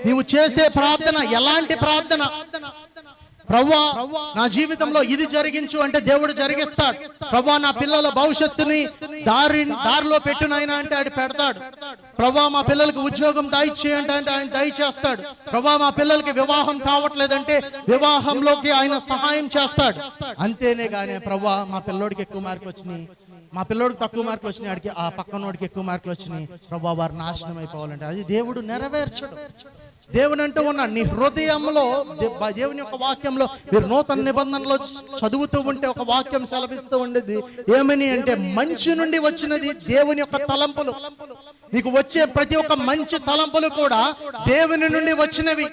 నీవు చేసే ప్రార్థన ఎలాంటి ప్రార్థన? ప్రభువా నా జీవితంలో ఇది జరిగించు అంటే దేవుడు జరిగిస్తాడు. ప్రభువా నా పిల్లల భవిష్యత్తుని దారిలో పెట్టు నాయనా అంటే ఆయన పెడతాడు. ప్రభువా మా పిల్లలకి ఉద్యోగం దయచేయండి అంటే ఆయన దయచేస్తాడు. ప్రభువా మా పిల్లలకి వివాహం కావట్లేదంటే వివాహంలోకి ఆయన సహాయం చేస్తాడు. అంతేనే గానే ప్రభువా మా పిల్లోడికి ఎక్కువ మార్కులు వచ్చినాయి, మా పిల్లోడికి తక్కువ మార్కులు వచ్చినాయి, ఆడికి ఆ పక్కనోడికి ఎక్కువ మార్కులు వచ్చినాయి, ప్రభువా వారు నాశనం అయిపోవాలంటే అది దేవుడు నెరవేర్చడు. దేవుని అంటూ ఉన్నాడు, నీ హృదయంలో దేవుని యొక్క వాక్యంలో మీరు నూతన నిబంధనలో చదువుతూ ఉంటే ఒక వాక్యం సెలవిస్తూ ఉండేది ఏమని అంటే, మంచి నుండి వచ్చినది దేవుని యొక్క తలంపులు. నీకు వచ్చే ప్రతి ఒక్క మంచి తలంపులు కూడా దేవుని నుండి వచ్చినవి.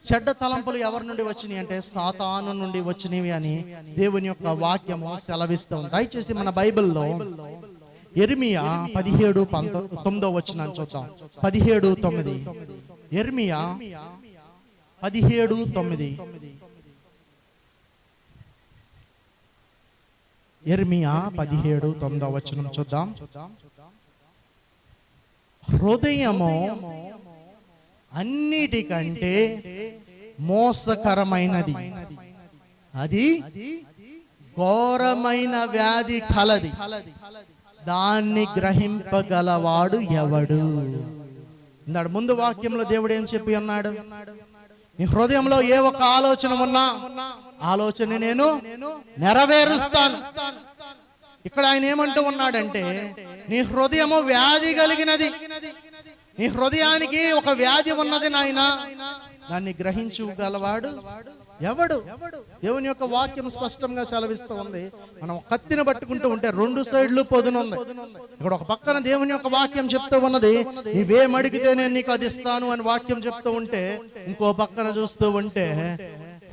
చెడ్డ తలంపులు ఎవరి నుండి వచ్చినాయి అంటే సాతాను నుండి వచ్చినవి అని దేవుని యొక్క వాక్యము సెలవిస్తాం. దయచేసి మన బైబిల్లో యెరెమీయా 17:9 చూద్దాం. 17:9 యెరెమీయా 17:9 యెరెమీయా 17:9 చూద్దాం. హృదయము అన్నిటికంటే మోసకరమైనది, అది ఘోరమైన వ్యాధి కలది, దాన్ని గ్రహింపగలవాడు ఎవడు? ఇందాడు ముందు వాక్యంలో దేవుడు ఏం చెప్పి అన్నాడు? నీ హృదయంలో ఏ ఒక్క ఆలోచన ఉన్నా ఆలోచన నేను నెరవేరుస్తాను. ఇక్కడ ఆయన ఏమంటూ ఉన్నాడంటే, నీ హృదయము వ్యాధి కలిగినది, నీ హృదయానికి ఒక వ్యాధి ఉన్నది నాయన, దాన్ని గ్రహించగలవాడు ఎవడు? దేవుని యొక్క వాక్యం స్పష్టంగా సెలవిస్తూ ఉంది. మనం కత్తిని పట్టుకుంటూ ఉంటే రెండు సైడ్లు పొదునుంది. ఇక్కడ ఒక పక్కన దేవుని యొక్క వాక్యం చెప్తూ ఉన్నది, నీవేం అడిగితే నేను నీకు అది ఇస్తాను అని వాక్యం చెప్తూ ఉంటే, ఇంకో పక్కన చూస్తూ ఉంటే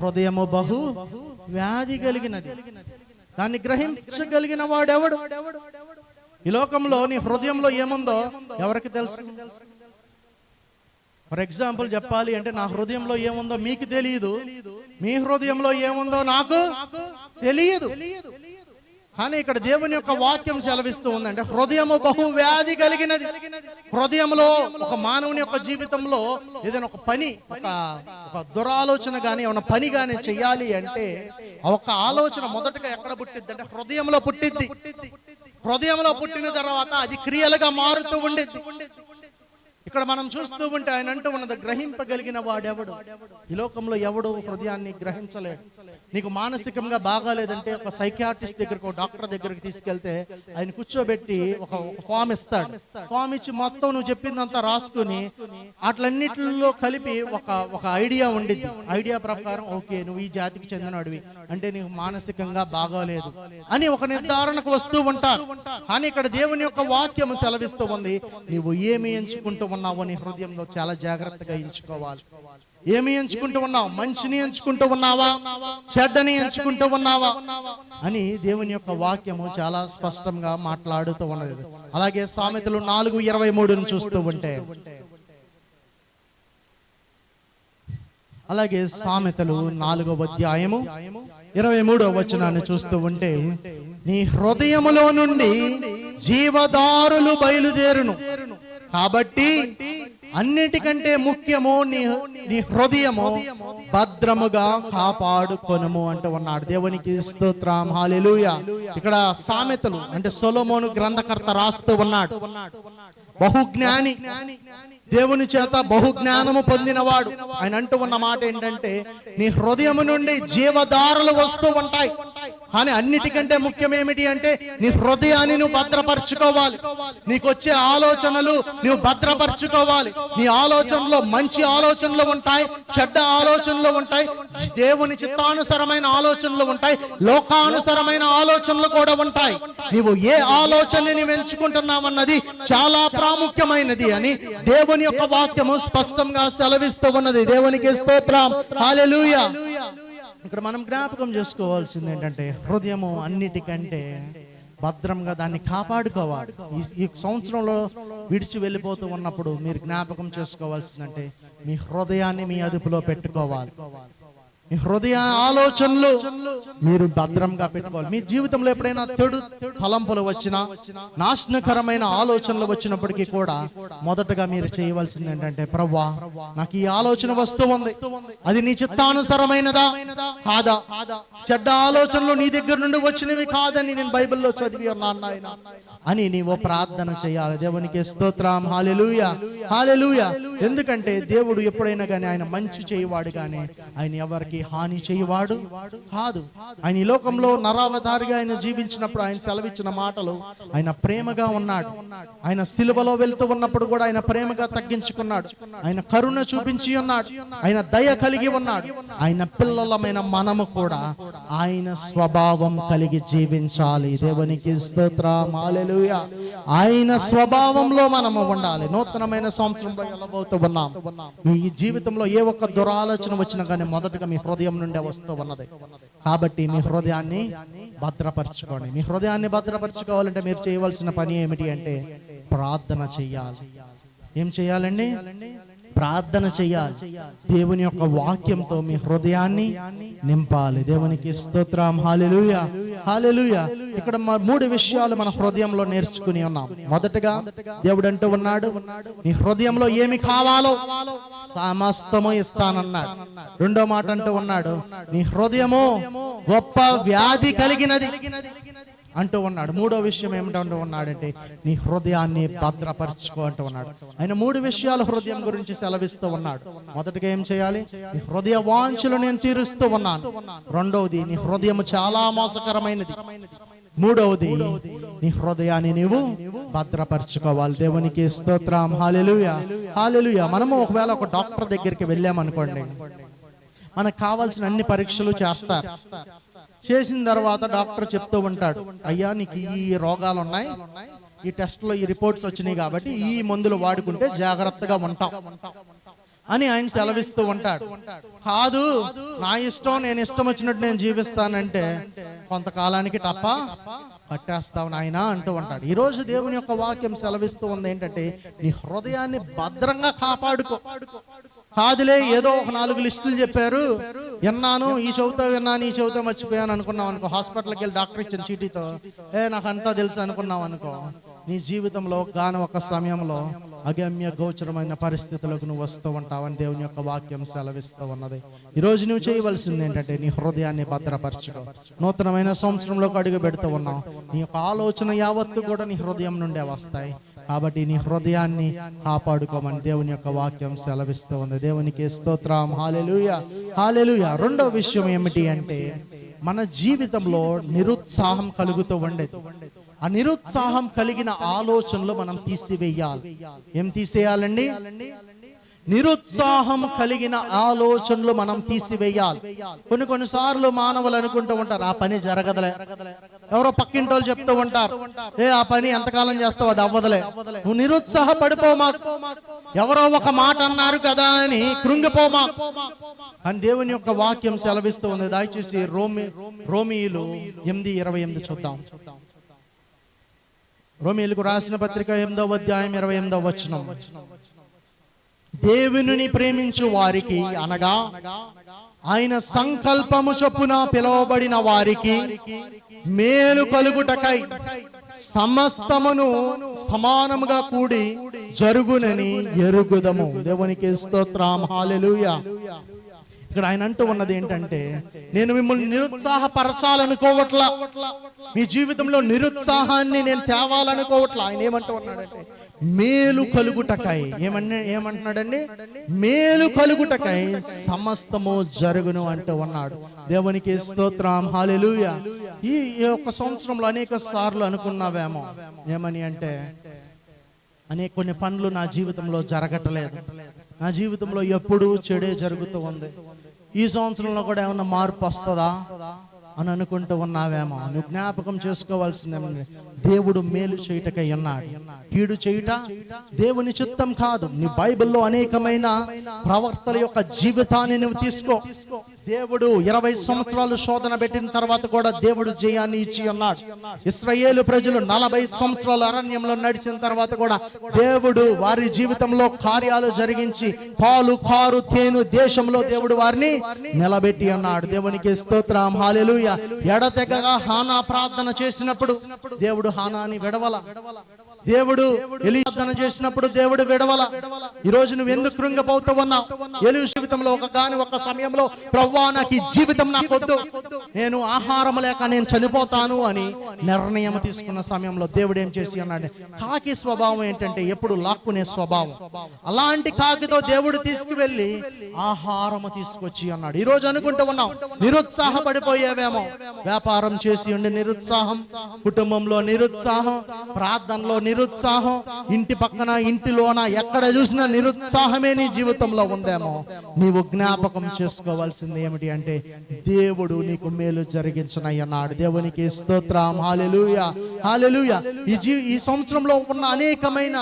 హృదయము బహు వ్యాధి కలిగినది, దాన్ని గ్రహించగలిగిన వాడెవడు? ఈ లోకంలో నీ హృదయంలో ఏముందో ఎవరికి తెలుసు? ఫర్ ఎగ్జాంపుల్ చెప్పాలి అంటే, నా హృదయంలో ఏముందో మీకు తెలియదు, మీ హృదయంలో ఏముందో నాకు తెలియదు. కానీ ఇక్కడ దేవుని యొక్క వాక్యం సెలవిస్తూ ఉందంటే, హృదయము బహు వ్యాధి కలిగినది. హృదయంలో ఒక మానవుని యొక్క జీవితంలో ఏదైనా ఒక పని, ఒక దురాలోచన గాని ఏమైనా పని గాని చెయ్యాలి అంటే, ఒక ఆలోచన మొదటగా ఎక్కడ పుట్టిద్ది అంటే హృదయంలో పుట్టిద్ది. హృదయంలో పుట్టిన తర్వాత అది క్రియలుగా మారుతూ ఉండేది. ఇక్కడ మనం చూస్తూ ఉంటే ఆయన అంటూ ఉన్నది, గ్రహింపగలిగిన వాడెవడు? ఈ లోకంలో ఎవడు హృదయాన్ని గ్రహించలేడు. నీకు మానసికంగా బాగాలేదంటే ఒక సైకియాట్రిస్ట్ దగ్గరకు, డాక్టర్ దగ్గరికి తీసుకెళ్తే ఆయన కూర్చోబెట్టి ఒక ఫామ్ ఇస్తాడు. ఫామ్ ఇచ్చి మొత్తం నువ్వు చెప్పిందంతా రాసుకుని అట్లన్నిటిలో కలిపి ఒక ఐడియా ఉండిద్ది. ఐడియా ప్రకారం ఓకే నువ్వు ఈ జాతికి చెందినవాడివి అంటే నీకు మానసికంగా బాగాలేదు అని ఒక నిర్ధారణకు వస్తూ ఉంటారు. కానీ ఇక్కడ దేవుని యొక్క వాక్యం సెలవిస్తూ ఉంది, నీవు ఏమి ఎంచుకుంటూ ఉన్నావో నీ హృదయంలో చాలా జాగ్రత్తగా ఎంచుకోవాలి. ఏమి ఎంచుకుంటూ ఉన్నావు? మంచిని ఎంచుకుంటూ ఉన్నావా, చెడ్డని ఎంచుకుంటూ ఉన్నావా అని దేవుని యొక్క వాక్యము చాలా స్పష్టంగా మాట్లాడుతూ ఉన్నది. అలాగే సామెతలు 4:23 చూస్తూ ఉంటే, అలాగే సామెతలు 4:23 చూస్తూ ఉంటే, నీ హృదయములో నుండి జీవదారులు బయలుదేరును, కాబట్టి అన్నిటికంటే ముఖ్యము నీ హృదయము భద్రముగా కాపాడుకొనుము అంటూ ఉన్నాడు. దేవునికి స్తోత్రం, హల్లెలూయా. ఇక్కడ సామెతలు అంటే సొలొమోను గ్రంథకర్త రాస్తూ ఉన్నాడు. బహుజ్ఞాని, దేవుని చేత బహుజ్ఞానము పొందినవాడు. ఆయన అంటూ ఉన్న మాట ఏంటంటే, నీ హృదయం నుండి జీవధారలు వస్తూ ఉంటాయి. కానీ అన్నిటికంటే ముఖ్యం ఏమిటి అంటే, నీ హృదయాన్ని నువ్వు భద్రపరచుకోవాలి. నీకు వచ్చే ఆలోచనలు నువ్వు భద్రపరచుకోవాలి. నీ ఆలోచనలో మంచి ఆలోచనలు ఉంటాయి, చెడ్డ ఆలోచనలు ఉంటాయి, దేవుని చిత్తానుసరమైన ఆలోచనలు ఉంటాయి, లోకానుసరమైన ఆలోచనలు కూడా ఉంటాయి. నీవు ఏ ఆలోచనని ఎంచుకుంటున్నావన్నది చాలా ప్రాముఖ్యమైనది అని దేవుని యొక్క వాక్యము స్పష్టంగా సెలవిస్తూ ఉన్నది. దేవునికి స్తోత్రం, హల్లెలూయా. ఇక్కడ మనం జ్ఞాపకం చేసుకోవాల్సింది ఏంటంటే, హృదయము అన్నిటికంటే భద్రంగా దాన్ని కాపాడుకోవాలి. ఈ సంవత్సరంలో విడిచి వెళ్ళిపోతూ ఉన్నప్పుడు మీరు జ్ఞాపకం చేసుకోవాల్సిందంటే, మీ హృదయాన్ని మీ అదుపులో పెట్టుకోవాలి. మీ హృదయ ఆలోచనలు మీరు భద్రంగా పెట్టుకోవాలి. మీ జీవితంలో ఎప్పుడైనా చెడు తలంపులు వచ్చినా, నాశనకరమైన ఆలోచనలు వచ్చినప్పటికీ కూడా మొదటగా మీరు చేయవలసింది ఏంటంటే, ప్రభువా నాకు ఈ ఆలోచన వస్తూ ఉంది, అది నీ చిత్తానుసారమైనదా కాదా, చెడ్డ ఆలోచనలు నీ దగ్గర నుండి వచ్చినవి కాదని నేను బైబిల్లో చదివి ఉన్నాను నాయనా అని నీవు ప్రార్థన చేయాలి. దేవునికి స్తోత్రం. హల్లెలూయా, హల్లెలూయా. ఎందుకంటే దేవుడు ఎప్పుడైనా కానీ ఆయన మంచి చేయవాడు కానీ ఆయన ఎవరికి హాని చేయవాడు కాదు. ఆయన ఈ లోకంలో నరావతారిగా ఆయన జీవించినప్పుడు ఆయన సెలవిచ్చిన మాటలు, ఆయన ప్రేమగా ఉన్నాడు. ఆయన సిలువలో వెళ్తూ ఉన్నప్పుడు కూడా ఆయన ప్రేమగా తగ్గించుకున్నాడు. ఆయన కరుణ చూపించి ఉన్నాడు. ఆయన దయ కలిగి ఉన్నాడు. ఆయన పిల్లలమైన మనము కూడా ఆయన స్వభావం కలిగి జీవించాలి. దేవునికి స్తోత్రం. హల్లెలూయా. ఆయన స్వభావంలో మనము ఉండాలి. నూతనమైన సంవత్సరంలో వెళ్ళబోతూ ఉన్నాం. మీ జీవితంలో ఏ ఒక్క దురాలోచన వచ్చినా కానీ మొదటగా మీ హృదయం నుండే వస్తూ ఉన్నది. కాబట్టి మీ హృదయాన్ని భద్రపరచుకోండి. మీ హృదయాన్ని భద్రపరచుకోవాలంటే మీరు చేయవలసిన పని ఏమిటి అంటే ప్రార్థన చెయ్యాలి. ఏం చేయాలండి? ప్రార్థన చెయ్యాలి. దేవుని యొక్క వాక్యంతో మీ హృదయాన్ని నింపాలి. దేవునికి స్తోత్రం. హల్లెలూయా, హల్లెలూయా. ఇక్కడ 3 విషయాలు మన హృదయంలో నేర్చుకుని ఉన్నాం. మొదటగా దేవుడు అంటూ ఉన్నాడు, నీ హృదయంలో ఏమి కావాలో సమస్తము ఇస్తానన్నాడు. రెండో మాట అంటూ ఉన్నాడు, నీ హృదయము గొప్ప వ్యాధి కలిగినది అంటూ ఉన్నాడు. మూడో విషయం ఏమిటంటూ ఉన్నాడంటే నీ హృదయాన్ని భద్రపరచుకో అంటూ ఉన్నాడు. ఆయన 3 విషయాలు హృదయం గురించి సెలవిస్తూ ఉన్నాడు. మొదటిగా ఏం చేయాలి? నీ హృదయ వాంఛలు నేను తీరుస్తూ ఉన్నాను. రెండవది, నీ హృదయం చాలా మోసకరమైనది. మూడవది, నీ హృదయాన్ని నీవు భద్రపరచుకోవాలి. దేవునికి స్తోత్రం. హల్లెలూయా, హల్లెలూయా. మనము ఒకవేళ ఒక డాక్టర్ దగ్గరికి వెళ్ళామనుకోండి, మనకు కావాల్సిన అన్ని పరీక్షలు చేస్తారు. చేసిన తర్వాత డాక్టర్ చెప్తూ ఉంటాడు, అయ్యా నీకు ఈ రోగాలు ఉన్నాయి, ఈ టెస్ట్లో ఈ రిపోర్ట్స్ వచ్చినాయి కాబట్టి ఈ మందులు వాడుకుంటే జాగ్రత్తగా ఉంటాం అని ఆయన సెలవిస్తూ ఉంటాడు. కాదు, నా ఇష్టం, నేను ఇష్టం వచ్చినట్టు నేను జీవిస్తానంటే కొంతకాలానికి తప్ప పట్టేస్తావు నాయనా అంటూ ఉంటాడు. ఈ రోజు దేవుని యొక్క వాక్యం సెలవిస్తూ ఉంది ఏంటంటే నీ హృదయాన్ని భద్రంగా కాపాడుకో. కాదులే ఏదో ఒక 4 లిస్టులు చెప్పారు, విన్నాను, ఈ చెబుతా విన్నాను, ఈ చెబుతా మర్చిపోయాను అనుకున్నావు అనుకో, హాస్పిటల్కి వెళ్ళి డాక్టర్ ఇచ్చిన చీటీతో నాకు అంతా తెలుసు అనుకున్నావు అనుకో, నీ జీవితంలో గాన ఒక సమయంలో అగమ్య గోచరమైన పరిస్థితులకు నువ్వు వస్తూ ఉంటావని దేవుని యొక్క వాక్యం సెలవిస్తూ ఉన్నది. ఈరోజు నువ్వు చేయవలసింది ఏంటంటే నీ హృదయాన్ని భద్రపరచుకో. నూతనమైన సంవత్సరంలోకి అడుగు పెడుతూ ఉన్నావు. నీ యొక్క ఆలోచన యావత్తు కూడా నీ హృదయం నుండే వస్తాయి. కాబట్టి నీ హృదయాన్ని కాపాడుకోమని దేవుని యొక్క వాక్యం సెలవిస్తూ ఉంది. దేవునికి స్తోత్రం. హల్లెలూయా, హల్లెలూయా. రెండో విషయం ఏమిటి అంటే మన జీవితంలో నిరుత్సాహం కలుగుతూ ఉండేది. ఆ నిరుత్సాహం కలిగిన ఆలోచనలు మనం తీసివేయాలి. ఏం తీసేయాలండి? నిరుత్సాహం కలిగిన ఆలోచనలు మనం తీసివేయాలి. కొన్నిసార్లు మానవులు అనుకుంటూ ఉంటారు, ఆ పని జరగదులే. ఎవరో పక్కింటి వాళ్ళు చెప్తూ ఉంటారు, ఆ పని ఎంతకాలం చేస్తావు, అది అవ్వదులే. నువ్వు నిరుత్సాహపడిపోమా. ఎవరో ఒక మాట అన్నారు కదా అని కృంగిపోమా అని దేవుని యొక్క వాక్యం సెలవిస్తూ ఉంది. దయచేసి రోమీయులు 8:28 చూద్దాం. రోమీయులకు రాసిన పత్రిక 8వ అధ్యాయం 28వ వచనం. దేవునిని ప్రేమించు వారికి అనగా ఆయన సంకల్పము చొప్పున పిలువబడిన వారికి మేలు కలుగుటకై సమస్తమును సమానముగా కూడి జరుగునని ఎరుగుదము. దేవునికి స్తోత్రం. హల్లెలూయా. ఇక్కడ ఆయన అంటూ ఉన్నది ఏంటంటే, నేను మిమ్మల్ని నిరుత్సాహపరచాలనుకోవట్లా, మీ జీవితంలో నిరుత్సాహాన్ని నేను తేవాలనుకోవట్లా. ఆయన ఏమంటూ ఉన్నాడంటే మేలు కలుగుటకై. ఏమంటున్నాడండి? మేలు కలుగుటకై సమస్తము జరుగును అంటూ ఉన్నాడు. దేవునికి స్తోత్రం. హల్లెలూయా. ఈ యొక్క సంవత్సరంలో అనేక సార్లు అనుకున్నావేమో ఏమని అంటే, కొన్ని పనులు నా జీవితంలో జరగట్లేదు, నా జీవితంలో ఎప్పుడూ చెడే జరుగుతూ ఉంది, ఈ సంవత్సరంలో కూడా ఏమన్నా మార్పు వస్తుందా అని అనుకుంటూ ఉన్నావేమో. నువ్వు జ్ఞాపకం చేసుకోవాల్సిందే, దేవుడు మేలు చేయుటకై ఉన్నాడు. కీడు చేయుట దేవుని చిత్తం కాదు. నీ బైబిల్లో అనేకమైన ప్రవక్తల యొక్క జీవితాన్ని నువ్వు తీసుకో. దేవుడు 20 సంవత్సరాలు శోధన పెట్టిన తర్వాత కూడా దేవుడు జయాన్ని ఇచ్చి అన్నాడు. ఇశ్రాయేలు ప్రజలు 40 సంవత్సరాలు అరణ్యంలో నడిచిన తర్వాత కూడా దేవుడు వారి జీవితంలో కార్యాలు జరిగించి పాలు కారు తేను దేశంలో దేవుడు వారిని నిలబెట్టి అన్నాడు. దేవునికి స్తోత్రం, హల్లెలూయా. ఎడతెగగా హానా ప్రార్థన చేసినప్పుడు దేవుడు హానాని విడవల. దేవుడు ఎలీషా ప్రార్థన చేసినప్పుడు దేవుడు విడవల. ఈ రోజు నువ్వు ఎందుకు కృంగిపోతూ ఉన్నావు? ఎలీషా జీవితంలో ఒక సమయంలో ప్రభువా నాకు ఈ జీవితం నాకు వద్దు, నేను ఆహారం లేక నేను చనిపోతాను అని నిర్ణయం తీసుకున్న సమయంలో దేవుడు ఏం చేసి అన్నాడు? కాకి స్వభావం ఏంటంటే ఎప్పుడు లాక్కునే స్వభావం. అలాంటి కాకితో దేవుడు తీసుకువెళ్ళి ఆహారము తీసుకొచ్చి అన్నాడు. ఈ రోజు అనుకుంటూ ఉన్నాం నిరుత్సాహపడిపోయేవేమో. వ్యాపారం చేసి ఉండి నిరుత్సాహం, కుటుంబంలో నిరుత్సాహం, ప్రార్థనలో నిరుత్సాహం, ఇంటి పక్కన ఇంటిలోన ఎక్కడ చూసినా నిరుత్సాహమే నీ జీవితంలో ఉందేమో. నీవు జ్ఞాపకం చేసుకోవాల్సింది ఏమిటి అంటే దేవుడు నీకు మేలు జరిగించనయ్యన్నాడు. దేవునికి స్తోత్రం, హల్లెలూయా, హల్లెలూయా. ఈ సంవత్సరంలో ఉన్న అనేకమైన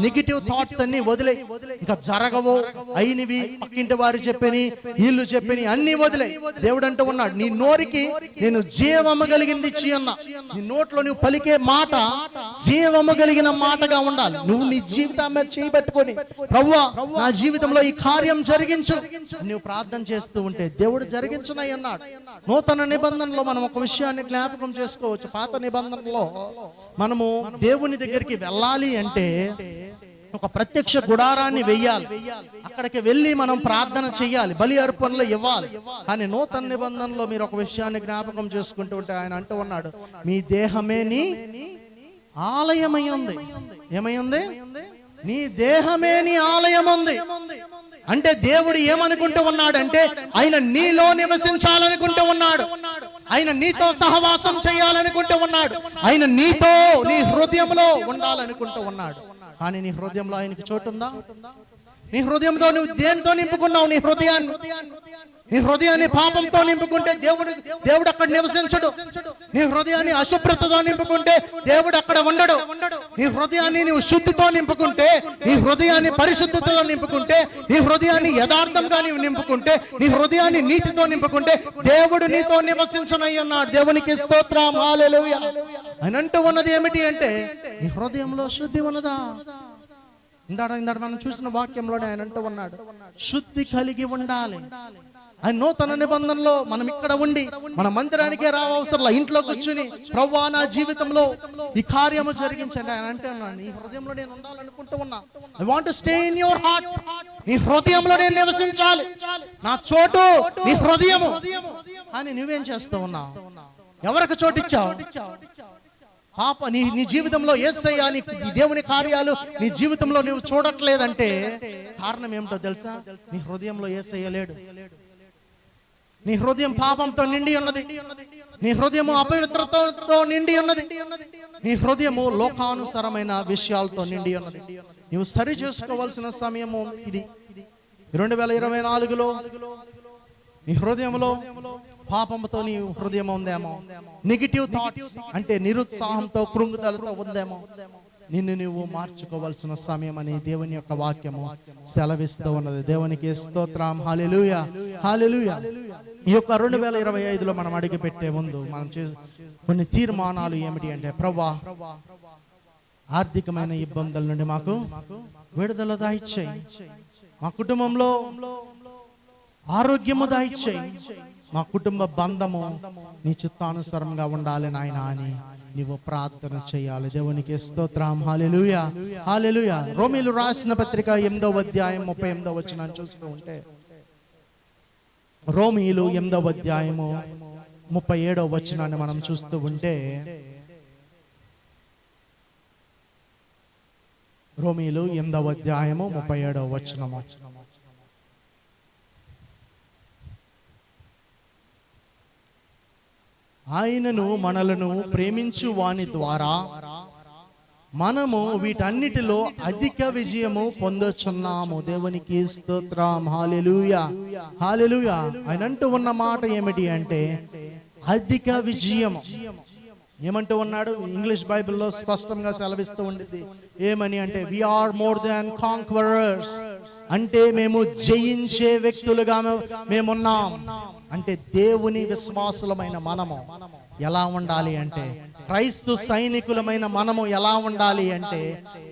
నెగిటివ్ థాట్స్ అన్ని వదిలే. ఇంకా జరగవు, అయినవి పక్కింటి వారు చెప్పని వీళ్ళు చెప్పని అన్ని వదిలే. దేవుడు అంటూ ఉన్నాడు నీ నోరికి నేను జీవము కలిగింది ఇచ్చి అన్నా. నీ నోట్లో నువ్వు పలికే మాట జీవము కలిగిన మాటగా ఉండాలి. నువ్వు నీ జీవితం మీద చేయబెట్టుకొని ప్రభువా నా జీవితంలో ఈ కార్యం జరిగించు నువ్వు ప్రార్థన చేస్తూ ఉంటే దేవుడు జరిగించునై అన్నాడు. నూతన నిబంధనలో మనం ఒక విషయాన్ని జ్ఞాపకం చేసుకోవచ్చు. పాత నిబంధనలో మనము దేవుని దగ్గరికి వెళ్ళాలి అంటే ఒక ప్రత్యక్ష గుడారాన్ని వెయ్యాలి. అక్కడికి వెళ్ళి మనం ప్రార్థన చెయ్యాలి, బలి అర్పణలు ఇవ్వాలి. కానీ నూతన నిబంధనలో మీరు ఒక విషయాన్ని జ్ఞాపకం చేసుకుంటూ ఉంటే ఆయన అంటూ ఉన్నాడు మీ దేహమే నీ ఆలయమై ఉంది. ఏమై ఉంది? నీ దేహమే నీ ఆలయం ఉంది. అంటే దేవుడు ఏమనుకుంటూ ఉన్నాడంటే ఆయన నీలో నివసించాలనుకుంటూ ఉన్నాడు. ఆయన నీతో సహవాసం చేయాలనుకుంటూ ఉన్నాడు. ఆయన నీతో నీ హృదయంలో ఉండాలనుకుంటూ ఉన్నాడు. కానీ నీ హృదయంలో ఆయనకి చోటు ఉందా? నీ హృదయంతో నువ్వు దేనితో నింపుకున్నావు? నీ హృదయాన్ని పాపంతో నింపుకుంటే దేవుడు అక్కడ నివసించడు. నీ హృదయాన్ని అశుభ్రతతో నింపుకుంటే దేవుడు అక్కడ ఉండడు. నీ హృదయాన్ని నువ్వు శుద్ధితో నింపుకుంటే, నీ హృదయాన్ని పరిశుద్ధతతో నింపుకుంటే, నీ హృదయాన్ని యథార్థంగా నీవు నింపుకుంటే, నీ హృదయాన్ని నీతితో నింపుకుంటే దేవుడు నీతో నివసించనయ్యన్నాడు. దేవునికి స్తోత్రం, హల్లెలూయా. ఆయన అంటూ ఉన్నది ఏమిటి అంటే నీ హృదయంలో శుద్ధి ఉన్నదా? ఇందాక మనం చూసిన వాక్యంలోనే ఆయన అంటూ ఉన్నాడు శుద్ధి కలిగి ఉండాలి. ఆయన నూతన నిబంధనలో మనం ఇక్కడ ఉండి మన మందిరానికే రావసరంలా ఇంట్లో కూర్చుని ప్రభువా నా జీవితంలో ఈ కార్యము జరిగించండి ఆయన అంటే నీ హృదయంలో నేను ఉండాలనుకుంటూ ఉన్నా. I want to stay in your heart. నీ హృదయంలో నేను నివసించాలి. నా చోటు నీ హృదయము. అని నువ్వేం చేస్తూ ఉన్నావు? ఎవరికి చోటు ఇచ్చావు? పాప నీ జీవితంలో యేసయ్య నీ దేవుని కార్యాలు నీ జీవితంలో నువ్వు చూడట్లేదంటే కారణం ఏమిటో తెలుసా? నీ హృదయంలో యేసయ్య లేడు. నీ హృదయం పాపంతో నిండి ఉన్నది. నీ హృదయము అపవిత్రతతో నిండి ఉన్నది. నీ హృదయము లోకానుసారమైన విషయాలతో నిండి ఉన్నది. నువ్వు సరి చేసుకోవాల్సిన సమయము ఇది. 2024లో నీ హృదయంలో పాపంతో నీ హృదయం ఉందేమో, నెగిటివ్ థాట్స్ అంటే నిరుత్సాహంతో కృంగుదలతో ఉందేమో, నిన్ను నువ్వు మార్చుకోవాల్సిన సమయం అని దేవుని యొక్క వాక్యము సెలవిస్తూ ఉన్నది. దేవునికి స్తోత్రం, హల్లెలూయా, హల్లెలూయా. ఈ యొక్క 2025లో మనం అడిగి పెట్టే ముందు మనం కొన్ని తీర్మానాలు ఏమిటి అంటే ప్రభువా ఆర్థికమైన ఇబ్బందుల నుండి మాకు విడుదల దయచేయి, మా కుటుంబంలో ఆరోగ్యము దయచేయి, మా కుటుంబ బంధము నీ చిత్తానుసారంగా ఉండాలి నాయనా అని నీవు ప్రార్థన చేయాలి. దేవునికి స్తోత్రం, హల్లెలూయా, హల్లెలూయా. రోమీలు రాసిన పత్రిక 8వ అధ్యాయం 38వ వచనాన్ని చూస్తూ ఉంటే రోమీలు 8వ అధ్యాయము 37వ వచనాన్ని మనం చూస్తూ ఉంటే రోమీలు 8వ అధ్యాయము 37వ వచనము ఆయనను మనలను ప్రేమించు వాని ద్వారా మనము వీటన్నిటిలో అధిక విజయము పొందొచ్చున్నాము. దేవునికి స్తోత్రం, హల్లెలూయా, హల్లెలూయా. ఆయన అంటూ ఉన్న మాట ఏమిటి అంటే అధిక విజయము. ఏమంటూ ఉన్నాడు? ఇంగ్లీష్ బైబిల్లో స్పష్టంగా సెలవిస్తూ ఉండింది. ఏమని అంటే, వి ఆర్ మోర్ దాన్ కాంక్వరర్స్, అంటే మేము జయించే వ్యక్తులుగా మేమున్నాం. అంటే దేవుని విశ్వాసులమైన మనము ఎలా ఉండాలి అంటే, క్రైస్తవ సైనికులమైన మనము ఎలా ఉండాలి అంటే,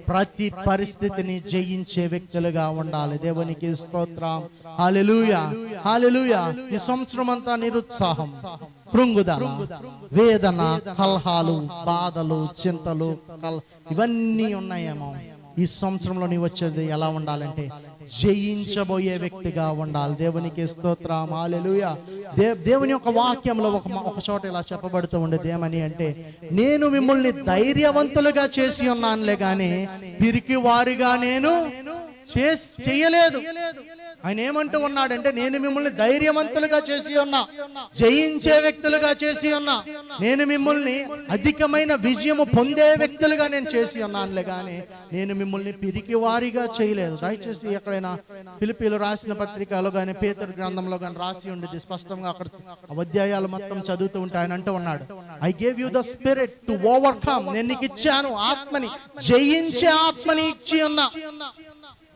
ప్రతి పరిస్థితిని జయించే వ్యక్తులుగా ఉండాలి. దేవునికి స్తోత్రం. హల్లెలూయా, హల్లెలూయా. ఈ సంవత్సరం అంతా నిరుత్సాహం, కృంగుదల, వేదన, కలహాలు, బాధలు, చింతలు, ఇవన్నీ ఉన్నాయేమో. ఈ సంవత్సరంలో నీవు వచ్చేది ఎలా ఉండాలంటే, జయించబోయే వ్యక్తిగా ఉండాలి. దేవునికి స్తోత్రం. హల్లెలూయా. దేవుని యొక్క వాక్యంలో ఒక చోట ఇలా చెప్పబడుతూ ఉండేది. ఏమని అంటే, నేను మిమ్మల్ని ధైర్యవంతులుగా చేసి ఉన్నానులే గాని పిరికి వారిగా నేను చేయలేదు. ఆయన ఏమంటూ ఉన్నాడంటే, నేను మిమ్మల్ని ధైర్యవంతులుగా చేసి ఉన్నా, జయించే వ్యక్తులుగా చేసి ఉన్నా, నేను మిమ్మల్ని అధికమైన విజయము పొందే వ్యక్తులుగా నేను చేసి ఉన్నానులే గాని నేను మిమ్మల్ని పిరికి వారిగా చేయలేదు. దయచేసి ఎక్కడైనా ఫిలిప్పీలు రాసిన పత్రికలో కానీ పేతురు గ్రంథంలో కానీ రాసి ఉండేది స్పష్టంగా. అక్కడ అధ్యాయాలు మొత్తం చదువుతూ ఉంటే ఆయన అంటూ ఉన్నాడు, I gave you the spirit to overcome. నేను నీకు ఇచ్చాను ఆత్మని, జయించే ఆత్మని ఇచ్చి ఉన్నా.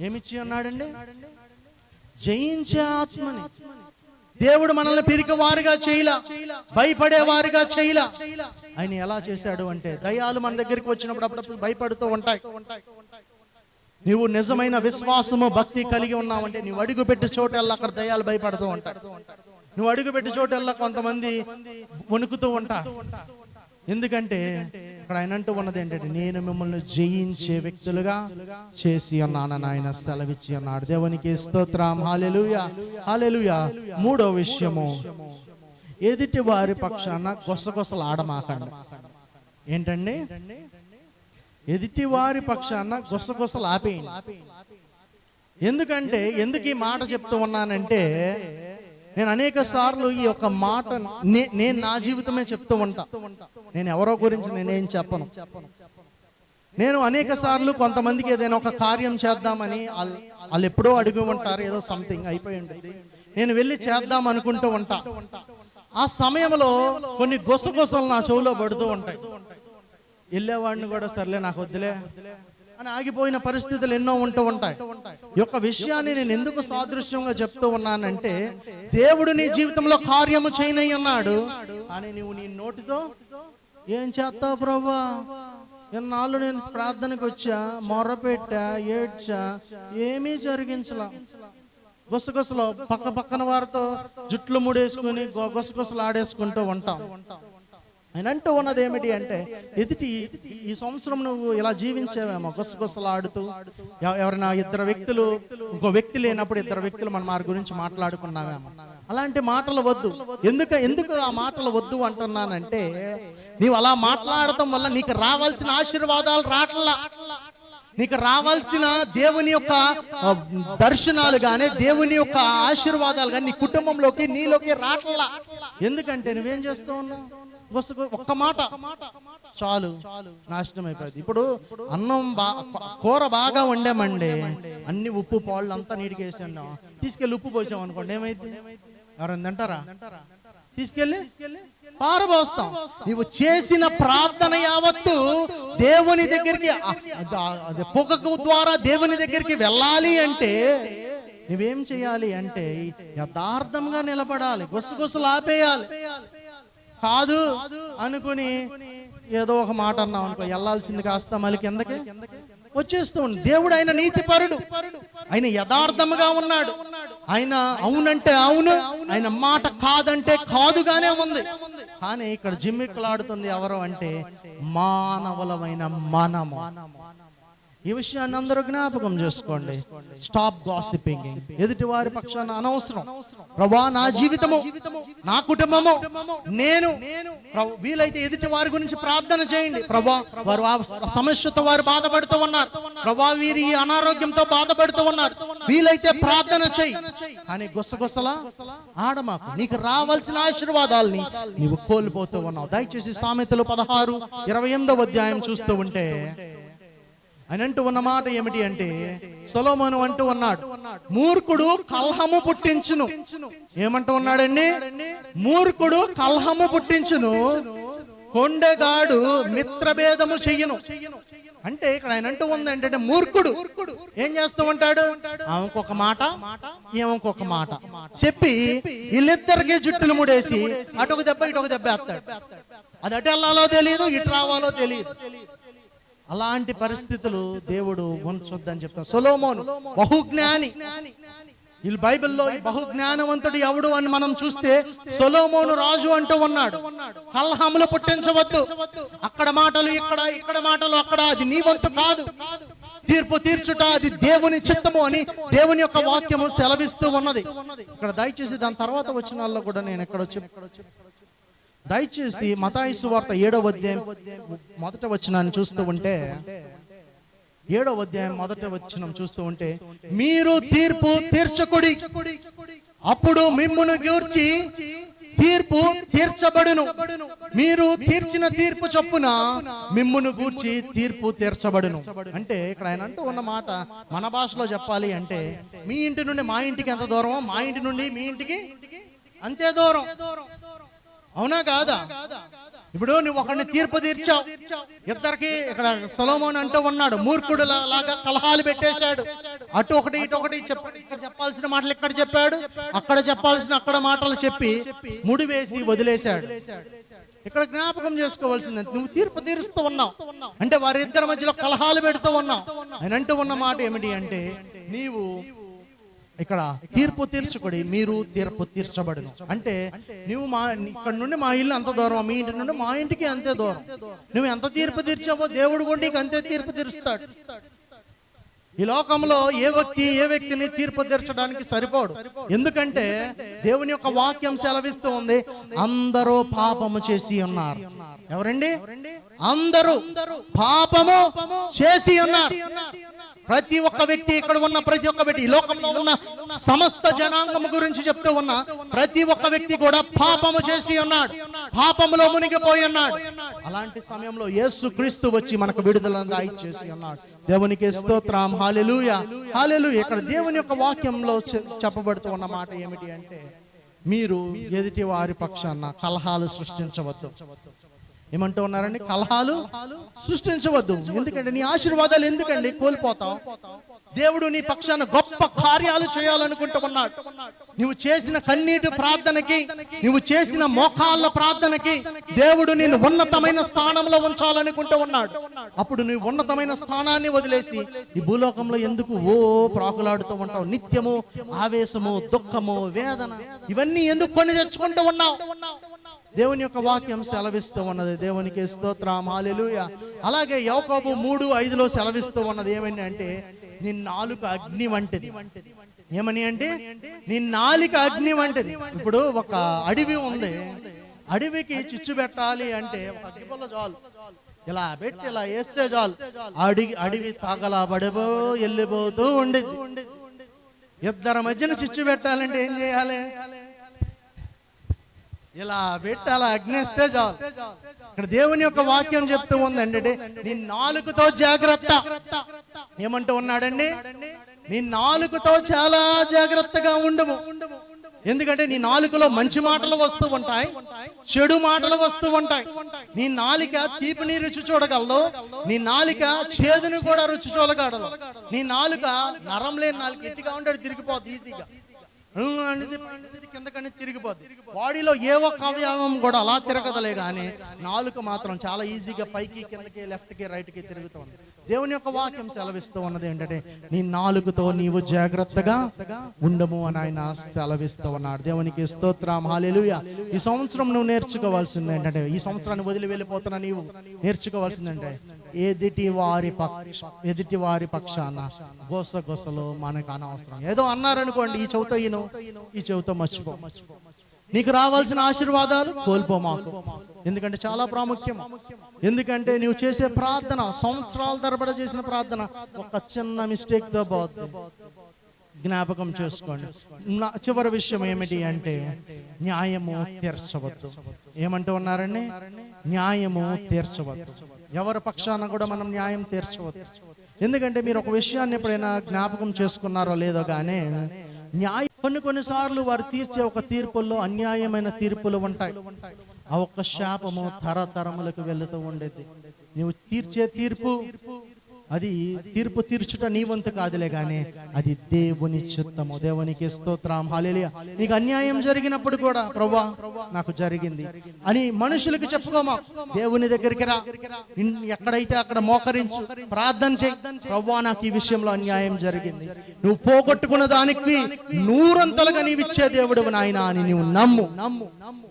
ఏమిచ్చి ఉన్నాడండి? జయించే ఆత్మని. దేవుడు మనల్ని పిరికి వారిగా చేయలా, భయపడే వారిగా చేయలా. ఆయన ఎలా చేశాడు అంటే, దయ్యాలు మన దగ్గరికి వచ్చినప్పుడు అప్పుడప్పుడు భయపడుతూ ఉంటాయి. నీవు నిజమైన విశ్వాసము, భక్తి కలిగి ఉన్నావంటే, నీవు అడుగు పెట్టి చోటల్లా అక్కడ దయ్యాలు భయపడుతూ ఉంటాయి. నువ్వు అడుగు పెట్టి చోటల్లా కొంతమంది వణుకుతూ ఉంటారు. ఎందుకంటే ఇక్కడ ఆయన అంటూ ఉన్నది ఏంటంటే, నేను మిమ్మల్ని జయించే వ్యక్తులుగా చేసి ఉన్నానని ఆయన సెలవిచ్చి అన్నాడు. దేవునికి స్తోత్రం. హల్లెలూయా, హల్లెలూయా. మూడో విషయము, ఎదుటి వారి పక్షాన గుసగుసలు ఆడమాకండి. ఏంటండి? ఎదుటి వారి పక్షాన గుసగుసలు ఆపేయండి. ఎందుకంటే, ఎందుకు ఈ మాట చెప్తూ ఉన్నానంటే, నేను అనేక సార్లు ఈ యొక్క మాట నేను నా జీవితమే చెప్తూ ఉంటా. నేను ఎవరో గురించి నేనేం చెప్పను. నేను అనేక సార్లు కొంతమందికి ఏదైనా ఒక కార్యం చేద్దామని వాళ్ళు ఎప్పుడో అడిగి ఉంటారు, ఏదో సంథింగ్ అయిపోయి ఉంటుంది, నేను వెళ్ళి చేద్దాం అనుకుంటూ ఉంటా. ఆ సమయంలో కొన్ని గుసగుసలు నా చెవులో పడుతూ ఉంటాయి. వెళ్ళేవాడిని కూడా సర్లే నాకు వద్దులే అని ఆగిపోయిన పరిస్థితులు ఎన్నో ఉంటూ ఉంటాయి. ఈ యొక్క విషయాన్ని నేను ఎందుకు సాదృశ్యంగా చెప్తూ ఉన్నానంటే, దేవుడు నీ జీవితంలో కార్యము చేయనై ఉన్నాడు, అని నువ్వు నీ నోటితో ఏం చేస్తావు ప్రభా, ఎన్నాళ్ళు నేను ప్రార్థనకు వచ్చా, మొర్ర పెట్టా, ఏడ్చా, ఏమీ జరిగించలా. గుసగుసలో పక్కన వారితో జుట్లు ముడేసుకుని గుసగుసలు ఆడేసుకుంటూ ఉంటాం. ఆయన అంటూ ఉన్నది ఏమిటి అంటే, ఈ సంవత్సరం నువ్వు ఇలా జీవించేవేమో గుసగుసలాడుతూ. ఎవరైనా ఇద్దరు వ్యక్తులు, ఇంకో వ్యక్తి లేనప్పుడు ఇద్దరు వ్యక్తులు మన వారి గురించి మాట్లాడుకున్నావేమో. అలాంటి మాటలు వద్దు. ఎందుకు ఆ మాటలు వద్దు అంటున్నానంటే, నీవు అలా మాట్లాడటం వల్ల నీకు రావాల్సిన ఆశీర్వాదాలు రావట్లా, నీకు రావాల్సిన దేవుని యొక్క దర్శనాలు గానీ, దేవుని యొక్క ఆశీర్వాదాలు కానీ నీ కుటుంబంలోకి, నీలోకి రావట్లా. ఎందుకంటే నువ్వేం చేస్తూ ఉన్నావు? ఒక్క మాట చాలు, నాశనం అయిపోయింది. ఇప్పుడు అన్నం కూర బాగా వండామండి, అన్ని ఉప్పు పాళ్ళు అంతా నీటికి వేసి ఉన్నాం, తీసుకెళ్ళి ఉప్పు పోసాం అనుకోండి, ఏమైంది? ఎవరైనా తింటారా? తీసుకెళ్ళి పారబోస్తాం. నీవు చేసిన ప్రార్థన యావత్తు దేవుని దగ్గరికి, పొగకు ద్వారా దేవుని దగ్గరికి వెళ్ళాలి అంటే నువ్వేం చేయాలి అంటే, యథార్థంగా నిలబడాలి, గుసగుసలు ఆపేయాలి. కాదు అనుకుని ఏదో ఒక మాట అన్నాం అనుకో, వెళ్ళాల్సింది కాస్త మళ్ళీ కిందకి వచ్చేస్తూ ఉంది. దేవుడు ఆయన నీతిపరుడు, ఆయన యథార్థముగా ఉన్నాడు. ఆయన అవునంటే అవును, ఆయన మాట కాదంటే కాదుగానే ఉంది. కానీ ఇక్కడ జిమ్మిక్కులాడుతుంది ఎవరు అంటే, మానవులమైన మనము. ఈ విషయాన్ని అందరూ జ్ఞాపకం చేసుకోండి. Stop gossiping. ఎదుటి వారి పక్షాన అనవసరం. ప్రభువా, నా జీవితము, నా కుటుంబము, నేను, వీలైతే ఎదుటి వారి గురించి ప్రార్థన చేయండి. ప్రభువా, వారు ఆ సమస్యతో వారు బాధపడుతూ ఉన్నారు, ప్రభువా వీరి అనారోగ్యంతో బాధపడుతూ ఉన్నారు, వీలైతే ప్రార్థన చేయి. కానీ గుసగుసలా ఆడమాకు. నీకు రావాల్సిన ఆశీర్వాదాలని నీవు కోల్పోతూ ఉన్నావు. దయచేసి సామెతలు 16:28 అధ్యాయం చూస్తూ ఉంటే ఆయన అంటూ ఉన్న మాట ఏమిటి అంటే, సొలొమోను అంటూ ఉన్నాడు, మూర్ఖుడు కలహము పుట్టించును. ఏమంటూ ఉన్నాడండి? మూర్ఖుడు కలహము పుట్టించును, కొండెగాడు మిత్రభేదము చెయ్యను. అంటే ఇక్కడ ఆయన అంటూ ఉంది ఏంటంటే మూర్ఖుడు ఏం చేస్తూ ఉంటాడు, ఆమెకొక మాట ఏమొక మాట చెప్పి వీళ్ళిద్దరికి జుట్టులు ముడేసి అటొక దెబ్బ ఇటొక దెబ్బ వేస్తాడు. అది అటు వెళ్ళాలో తెలియదు, ఇటు రావాలో తెలియదు. అలాంటి పరిస్థితులు దేవుడు ఉంచొద్దని చెప్తాం. సొలొమోను బహుజ్ఞాని. ఈ బైబిల్లో బహుజ్ఞానవంతుడు ఎవడు అని మనం చూస్తే సొలొమోను రాజు అంటూ ఉన్నాడు. కలహములు పుట్టించవద్దు, అక్కడ మాటలు ఇక్కడ, ఇక్కడ మాటలు అక్కడ, అది నీ వంతు కాదు. తీర్పు తీర్చుట అది దేవుని చిత్తము అని దేవుని యొక్క వాక్యము సెలవిస్తూ ఉన్నది. ఇక్కడ దయచేసి దాని తర్వాత వచనాల్లో కూడా నేను ఎక్కడ దయచేసి మత్తయి సువార్త 7వ అధ్యాయం మొదటి వచనాన్ని చూస్తూ ఉంటే, 7వ అధ్యాయం మొదటి వచనం చూస్తూ ఉంటే, మీరు తీర్పు తీర్చకుడి, అప్పుడు మిమ్మును గూర్చి తీర్పు తీర్చబడును. మీరు తీర్చిన తీర్పు చొప్పున మిమ్మును గూర్చి తీర్పు తీర్చబడును. అంటే ఇక్కడ ఆయన అంటూ ఉన్న మాట మన భాషలో చెప్పాలి అంటే, మీ ఇంటి నుండి మా ఇంటికి ఎంత దూరమో, మా ఇంటి నుండి మీ ఇంటికి అంతే దూరం. అవునా కాదా? ఇప్పుడు నువ్వు ఒకరిని తీర్పు తీర్చావు, ఇద్దరికి ఇక్కడ సొలొమోను అంటూ ఉన్నాడు మూర్ఖుడు లాగా కలహాలు పెట్టేశాడు. అటు ఒకటి ఇటు ఒకటి ఇక్కడ చెప్పాల్సిన మాటలు ఇక్కడ చెప్పాడు, అక్కడ చెప్పాల్సిన అక్కడ మాటలు చెప్పి ముడివేసి వదిలేశాడు. ఇక్కడ జ్ఞాపకం చేసుకోవాల్సింది, నువ్వు తీర్పు తీరుస్తూ ఉన్నావు అంటే వారిద్దరి మధ్యలో కలహాలు పెడుతూ ఉన్నావు. ఆయన అంటూ ఉన్న మాట ఏమిటి అంటే, నీవు ఇక్కడ తీర్పు తీర్చుకోడి, మీరు తీర్పు తీర్చబడును. అంటే నువ్వు ఇక్కడ నుండి మా ఇల్లు అంత దూరం, మీ ఇంటి నుండి మా ఇంటికి అంతే దూరం. నువ్వు ఎంత తీర్పు తీర్చావో దేవుడు కూడా నీకు అంతే తీర్పు తీరుస్తాడు. ఈ లోకంలో ఏ వ్యక్తిని తీర్పు తీర్చడానికి సరిపోడు. ఎందుకంటే దేవుని యొక్క వాక్యం సెలవిస్తూ ఉంది, అందరూ పాపము చేసి ఉన్నారు. ఎవరండి? అందరూ పాపము చేసి ఉన్నారు. ప్రతి ఒక్క వ్యక్తి, ఇక్కడ ఉన్న ప్రతి ఒక్క వ్యక్తి, ఈ లోకంలో ఉన్న సమస్త జనాంగము గురించి చెప్తూ ఉన్న ప్రతి ఒక్క వ్యక్తి కూడా పాపము చేసి ఉన్నాడు, పాపములో మునిగిపోయి ఉన్నాడు. అలాంటి సమయంలో యేసుక్రీస్తు వచ్చి మనకు విడుదలను దయచేసి ఉన్నాడు. దేవునికి స్తోత్రం. హల్లెలూయా, హల్లెలూయా. ఇక్కడ దేవుని యొక్క వాక్యంలో చెప్పబడుతూ ఉన్న మాట ఏమిటి అంటే, మీరు ఎదుటి వారి పక్షాన కలహాలు సృష్టించవద్దు. ఏమంటూ ఉన్నారండి? కలహాలు సృష్టించవద్దు. ఎందుకంటే నీ ఆశీర్వాదాలు ఎందుకండి కోల్పోతావు? దేవుడు నీ పక్షాన గొప్ప కార్యాలు చేయాలనుకుంటూ ఉన్నాడు. నువ్వు చేసిన కన్నీటి ప్రార్థనకి, నువ్వు చేసిన మోకాళ్ళ ప్రార్థనకి దేవుడు నిన్ను ఉన్నతమైన స్థానంలో ఉంచాలనుకుంటూ ఉన్నాడు. అప్పుడు నువ్వు ఉన్నతమైన స్థానాన్ని వదిలేసి ఈ భూలోకంలో ఎందుకు ప్రాకులాడుతూ ఉంటావు? నిత్యము ఆవేశము, దుఃఖము, వేదన ఇవన్నీ ఎందుకు కొని తెచ్చుకుంటూ ఉన్నావు? దేవుని యొక్క వాక్యం సెలవిస్తూ ఉన్నది. దేవునికి స్తోత్రం. హల్లెలూయా. అలాగే యాకోబు 3:5 సెలవిస్తూ ఉన్నది ఏమని అంటే, నీ నాలుక అగ్ని వంటిది. ఏమని అంటే, నీ నాలుక అగ్ని వంటిది. ఇప్పుడు ఒక అడవి ఉంది, అడవికి చిచ్చు పెట్టాలి అంటే ఒక అగ్గిపుల్ల చాలు, ఇలా పెట్టి ఇలా వేస్తే చాలు, అడవి తగలబడిపో వెళ్ళిపోతూ ఉండేది. ఇద్దరి మధ్యన చిచ్చు పెట్టాలంటే ఏం చేయాలి? ఇలా పెట్టి అలా అగ్నేస్తే చాలు. ఇక్కడ దేవుని యొక్క వాక్యం చెప్తూ ఉందంటే, నీ నాలుకతో జాగ్రత్త. ఏమంటూ ఉన్నాడండి? నీ నాలుకతో చాలా జాగ్రత్తగా ఉండము. ఎందుకంటే నీ నాలుకలో మంచి మాటలు వస్తూ ఉంటాయి, చెడు మాటలు వస్తూ ఉంటాయి. నీ నాలిక తీపిని రుచి చూడగలదు, నీ నాలిక చేదుని కూడా రుచి చూడగలదు. నీ నాలుక నరం లేని నాలుక ఎట్టిగా ఉంటాడు, తిరిగిపోద్ది ఈజీగా, కిందకని తిరిగిపోద్ది. బాడీలో ఏ ఒక్క అవయవం కూడా అలా తిరగదలే కానీ నాలుక మాత్రం చాలా ఈజీగా పైకి, కిందకి, లెఫ్ట్ కి, రైట్ కి తిరుగుతుంది. దేవుని యొక్క వాక్యం సెలవిస్తూ ఉన్నది ఏంటంటే, నీ నాలుకతో నీవు జాగ్రత్తగా ఉండము అని ఆయన సెలవిస్తూ ఉన్నాడు. దేవునికి స్తోత్రం. హల్లెలూయా. ఈ సంవత్సరం నువ్వు నేర్చుకోవాల్సింది ఏంటంటే, ఈ సంవత్సరాన్ని వదిలి వెళ్ళిపోతున్నా నీవు నేర్చుకోవాల్సిందంటే, ఎదుటి వారి పక్షాన గొసలు మనకు అనవసరం. ఏదో అన్నారనుకోండి, ఈ చెవుతో ఈ చెవుతో మర్చిపో. నీకు రావాల్సిన ఆశీర్వాదాలు కోల్పో మాకు. ఎందుకంటే చాలా ప్రాముఖ్యం. ఎందుకంటే నువ్వు చేసే ప్రార్థన, సంవత్సరాల తరబడి చేసిన ప్రార్థన ఒక చిన్న మిస్టేక్ తో పోద్ది. జ్ఞాపకం చేసుకోండి. చివరి విషయం ఏమిటి అంటే, న్యాయము తీర్చవద్దు. ఏమంటూ ఉన్నారండి? న్యాయము తీర్చవద్దు. ఎవరి పక్షాన కూడా మనం న్యాయం తీర్చవద్దు. ఎందుకంటే మీరు ఒక విషయాన్ని ఎప్పుడైనా జ్ఞాపకం చేసుకున్నారో లేదో కానీ, కొన్నిసార్లు వారు తీర్చే ఒక తీర్పుల్లో అన్యాయమైన తీర్పులు ఉంటాయి. ఆ ఒక్క శాపము తరతరములకు వెళుతూ ఉండేది. నువ్వు తీర్చే తీర్పు అది తీర్పు తీర్చుట నీ వంతు కాదులే గానీ అది దేవుని చిత్తము. దేవునికి స్తోత్రం, హల్లెలూయా. నీకు అన్యాయం జరిగినప్పుడు కూడా ప్రభువా నాకు జరిగింది అని మనుషులకు చెప్పుకోమా. దేవుని దగ్గరికి రా, ఎక్కడైతే అక్కడ మోకరించు, ప్రార్థన చేయి. ప్రభువా నాకు ఈ విషయంలో అన్యాయం జరిగింది, నువ్వు పోగొట్టుకున్న దానికి 100 నీవిచ్చే దేవుడు నాయనా అని నువ్వు నమ్ము.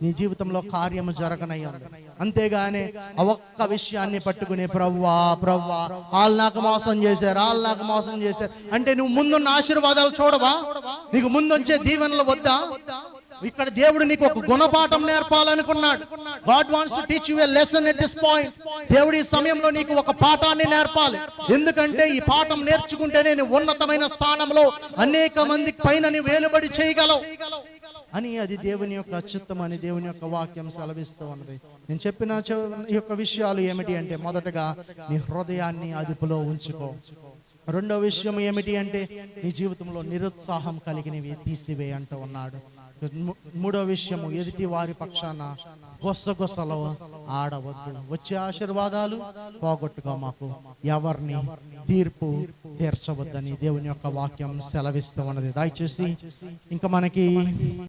నీ జీవితంలో కార్యము జరగనయ్యా. అంతేగానే ఆ ఒక్క విషయాన్ని పట్టుకునే ప్రభువా వాళ్ళు నాకు మోసం చేశారు, వాళ్ళు నాకు మోసం చేశారు అంటే నువ్వు ముందున్న ఆశీర్వాదాలు చూడవా? నీకు ముందొచ్చే దీవెనలు వద్దా? ఇక్కడ దేవుడు నీకు ఒక గుణపాఠం నేర్పాలనుకున్నాడు. God wants to teach you a lesson at this point. దేవుడు ఈ సమయంలో నీకు ఒక పాఠాన్ని నేర్పాలి. ఎందుకంటే ఈ పాఠం నేర్చుకుంటేనే నువ్వు ఉన్నతమైన స్థానంలో అనేక మంది పైన నువ్వు వేలుబడి చేయగలవు అని అది దేవుని యొక్క చిత్తం అని దేవుని యొక్క వాక్యం సెలవిస్తూ ఉన్నది. నేను చెప్పిన ఈ యొక్క విషయాలు ఏమిటి అంటే, మొదటగా నీ హృదయాన్ని అదుపులో ఉంచుకో. రెండో విషయం ఏమిటి అంటే, నీ జీవితంలో నిరుత్సాహం కలిగినవి తీసివే అంటూ ఉన్నాడు. మూడో విషయము, ఎదుటి వారి పక్షాన గొసగొసలో ఆడవద్దు. వచ్చే ఆశీర్వాదాలు పోగొట్టుకో మాకు, ఎవరిని తీర్పు తీర్చవద్దని దేవుని యొక్క వాక్యం సెలవిస్తూ ఉన్నది. దయచేసి ఇంకా మనకి